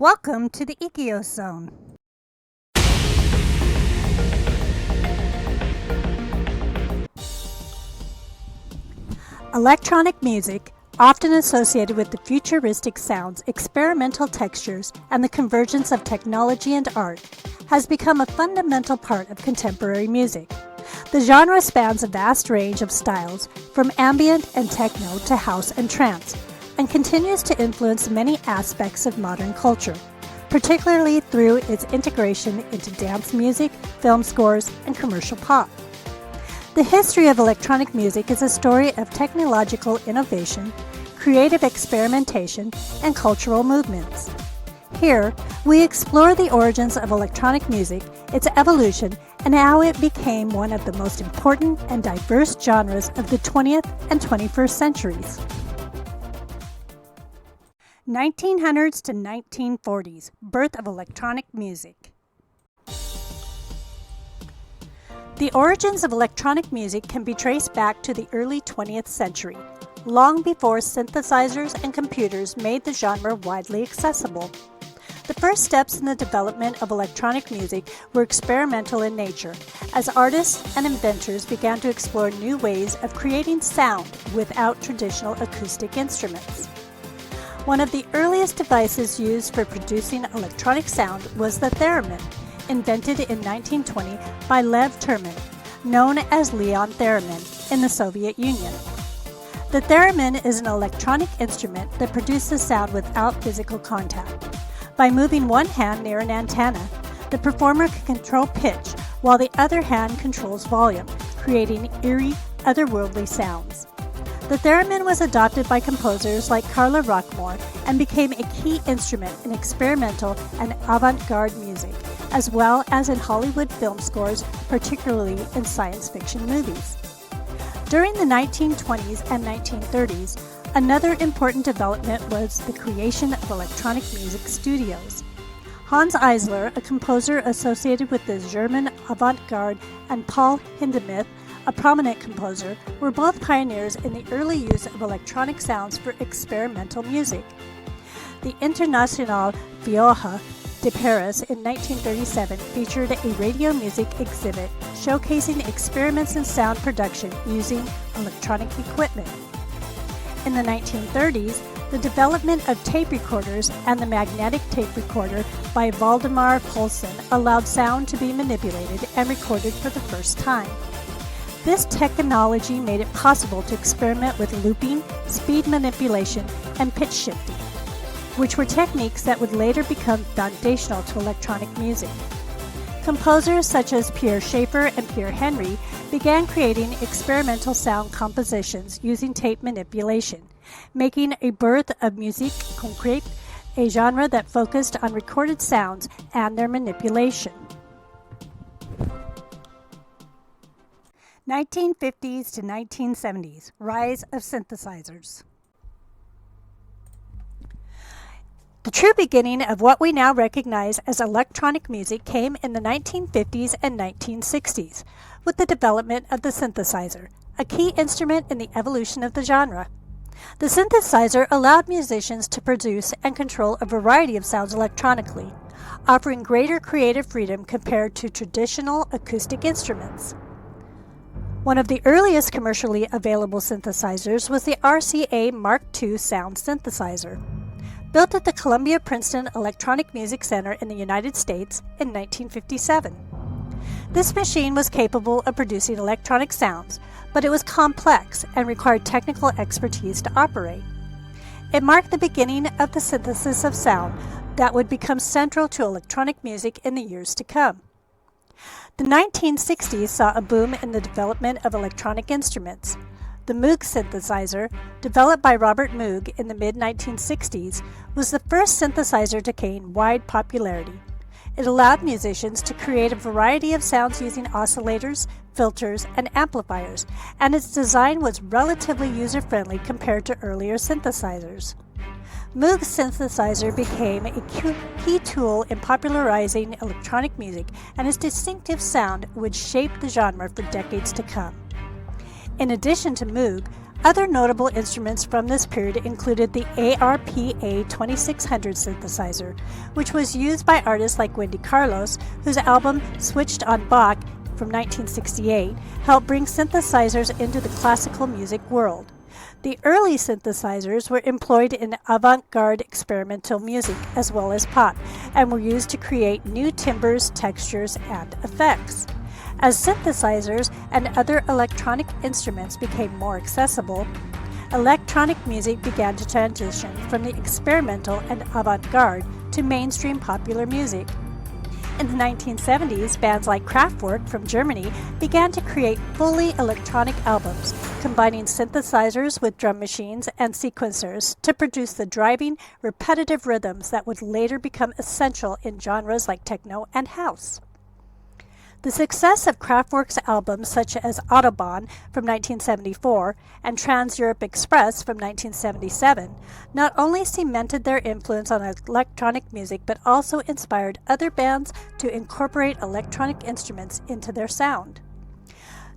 Welcome to the EKO Zone. Electronic music, often associated with the futuristic sounds, experimental textures, and the convergence of technology and art, has become a fundamental part of contemporary music. The genre spans a vast range of styles, from ambient and techno to house and trance, and continues to influence many aspects of modern culture, particularly through its integration into dance music, film scores, and commercial pop. The history of electronic music is a story of technological innovation, creative experimentation, and cultural movements. Here, we explore the origins of electronic music, its evolution, and how it became one of the most important and diverse genres of the 20th and 21st centuries. 1900s to 1940s, birth of electronic music. The origins of electronic music can be traced back to the early 20th century, long before synthesizers and computers made the genre widely accessible. The first steps in the development of electronic music were experimental in nature, as artists and inventors began to explore new ways of creating sound without traditional acoustic instruments. One of the earliest devices used for producing electronic sound was the theremin, invented in 1920 by Lev Terman, known as Leon Theremin, in the Soviet Union. The theremin is an electronic instrument that produces sound without physical contact. By moving one hand near an antenna, the performer can control pitch, while the other hand controls volume, creating eerie, otherworldly sounds. The theremin was adopted by composers like Carla Rockmore and became a key instrument in experimental and avant-garde music, as well as in Hollywood film scores, particularly in science fiction movies. During the 1920s and 1930s, another important development was the creation of electronic music studios. Hans Eisler, a composer associated with the German avant-garde, and Paul Hindemith, a prominent composer, were both pioneers in the early use of electronic sounds for experimental music. The Internationale Viola de Paris in 1937 featured a radio music exhibit showcasing experiments in sound production using electronic equipment. In the 1930s, the development of tape recorders and the magnetic tape recorder by Valdemar Poulsen allowed sound to be manipulated and recorded for the first time. This technology made it possible to experiment with looping, speed manipulation, and pitch shifting, which were techniques that would later become foundational to electronic music. Composers such as Pierre Schaeffer and Pierre Henry began creating experimental sound compositions using tape manipulation, making a birth of musique concrète, a genre that focused on recorded sounds and their manipulation. 1950s to 1970s, rise of synthesizers. The true beginning of what we now recognize as electronic music came in the 1950s and 1960s, with the development of the synthesizer, a key instrument in the evolution of the genre. The synthesizer allowed musicians to produce and control a variety of sounds electronically, offering greater creative freedom compared to traditional acoustic instruments. One of the earliest commercially available synthesizers was the RCA Mark II sound synthesizer, built at the Columbia Princeton Electronic Music Center in the United States in 1957. This machine was capable of producing electronic sounds, but it was complex and required technical expertise to operate. It marked the beginning of the synthesis of sound that would become central to electronic music in the years to come. The 1960s saw a boom in the development of electronic instruments. The Moog synthesizer, developed by Robert Moog in the mid-1960s, was the first synthesizer to gain wide popularity. It allowed musicians to create a variety of sounds using oscillators, filters, and amplifiers, and its design was relatively user-friendly compared to earlier synthesizers. Moog's synthesizer became a key tool in popularizing electronic music, and its distinctive sound would shape the genre for decades to come. In addition to Moog, Other notable instruments from this period included the ARPA 2600 synthesizer, which was used by artists like Wendy Carlos, whose album Switched on Bach from 1968 helped bring synthesizers into the classical music world. The early synthesizers were employed in avant-garde experimental music as well as pop, and were used to create new timbres, textures, and effects. As synthesizers and other electronic instruments became more accessible, electronic music began to transition from the experimental and avant-garde to mainstream popular music. In the 1970s, bands like Kraftwerk from Germany began to create fully electronic albums, combining synthesizers with drum machines and sequencers to produce the driving, repetitive rhythms that would later become essential in genres like techno and house. The success of Kraftwerk's albums such as Autobahn from 1974 and Trans-Europe Express from 1977 not only cemented their influence on electronic music but also inspired other bands to incorporate electronic instruments into their sound.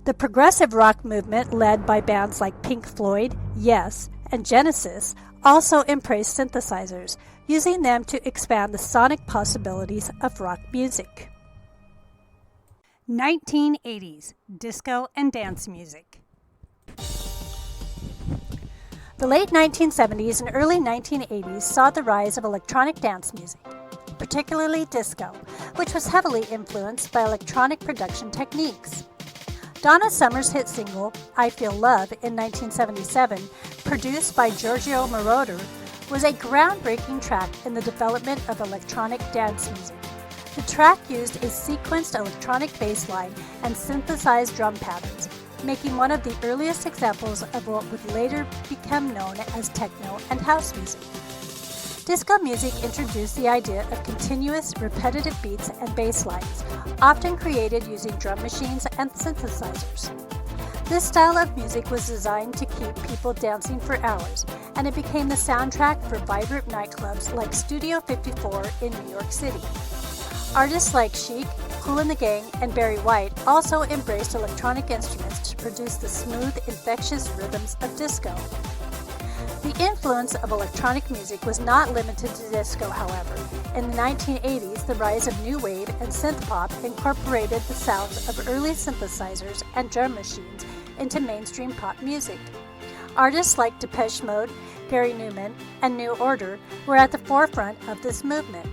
The progressive rock movement led by bands like Pink Floyd, Yes, and Genesis also embraced synthesizers, using them to expand the sonic possibilities of rock music. 1980s disco and dance music. The late 1970s and early 1980s saw the rise of electronic dance music, particularly disco, which was heavily influenced by electronic production techniques. Donna Summer's hit single, I Feel Love, in 1977, produced by Giorgio Moroder, was a groundbreaking track in the development of electronic dance music. The track used a sequenced electronic bass line and synthesized drum patterns, making one of the earliest examples of what would later become known as techno and house music. Disco music introduced the idea of continuous, repetitive beats and bass lines, often created using drum machines and synthesizers. This style of music was designed to keep people dancing for hours, and it became the soundtrack for vibrant nightclubs like Studio 54 in New York City. Artists like Chic, Kool and the Gang, and Barry White also embraced electronic instruments to produce the smooth, infectious rhythms of disco. The influence of electronic music was not limited to disco, however. In the 1980s, the rise of new wave and synth pop incorporated the sounds of early synthesizers and drum machines into mainstream pop music. Artists like Depeche Mode, Gary Newman, and New Order were at the forefront of this movement,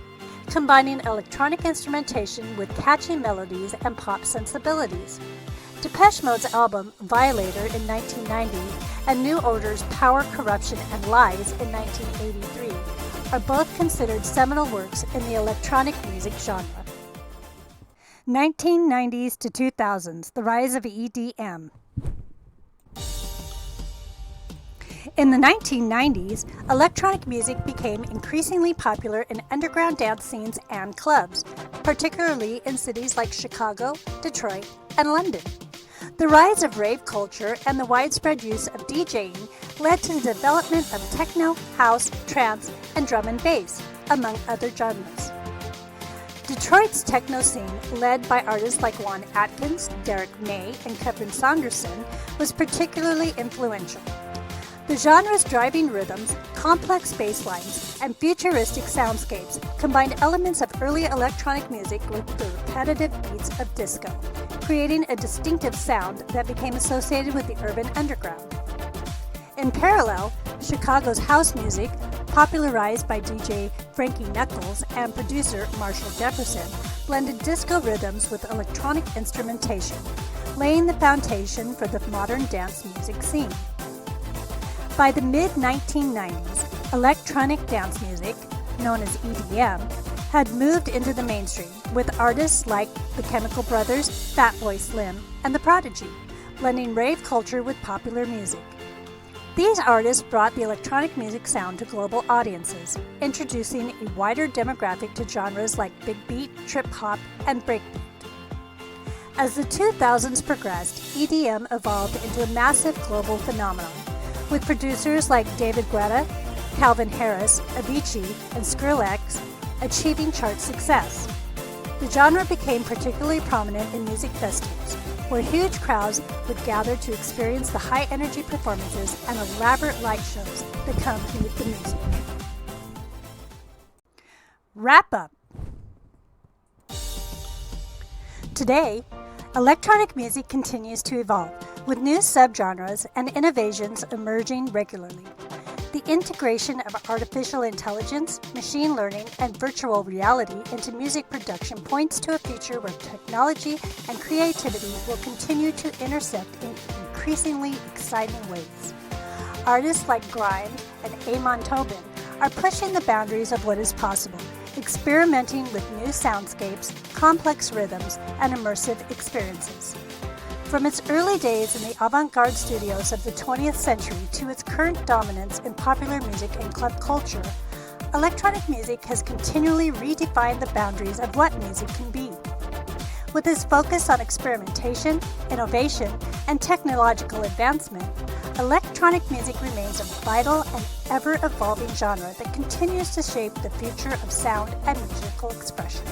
combining electronic instrumentation with catchy melodies and pop sensibilities. Depeche Mode's album Violator in 1990 and New Order's Power, Corruption, and Lies in 1983 are both considered seminal works in the electronic music genre. 1990s to 2000s, the rise of EDM. In the 1990s, electronic music became increasingly popular in underground dance scenes and clubs, particularly in cities like Chicago, Detroit, and London. The rise of rave culture and the widespread use of DJing led to the development of techno, house, trance, and drum and bass, among other genres. Detroit's techno scene, led by artists like Juan Atkins, Derek May, and Kevin Saunderson, was particularly influential. The genre's driving rhythms, complex bass lines, and futuristic soundscapes combined elements of early electronic music with the repetitive beats of disco, creating a distinctive sound that became associated with the urban underground. In parallel, Chicago's house music, popularized by DJ Frankie Knuckles and producer Marshall Jefferson, blended disco rhythms with electronic instrumentation, laying the foundation for the modern dance music scene. By the mid-1990s, electronic dance music, known as EDM, had moved into the mainstream, with artists like the Chemical Brothers, Fatboy Slim, and The Prodigy, blending rave culture with popular music. These artists brought the electronic music sound to global audiences, introducing a wider demographic to genres like big beat, trip hop, and breakbeat. As the 2000s progressed, EDM evolved into a massive global phenomenon, with producers like David Guetta, Calvin Harris, Avicii, and Skrillex achieving chart success. The genre became particularly prominent in music festivals, where huge crowds would gather to experience the high-energy performances and elaborate light shows that come with the music. Wrap up. Today, electronic music continues to evolve, with new subgenres and innovations emerging regularly. The integration of artificial intelligence, machine learning, and virtual reality into music production points to a future where technology and creativity will continue to intersect in increasingly exciting ways. Artists like Grime and Amon Tobin are pushing the boundaries of what is possible, experimenting with new soundscapes, complex rhythms, and immersive experiences. From its early days in the avant-garde studios of the 20th century to its current dominance in popular music and club culture, electronic music has continually redefined the boundaries of what music can be. With its focus on experimentation, innovation, and technological advancement, electronic music remains a vital and ever-evolving genre that continues to shape the future of sound and musical expression.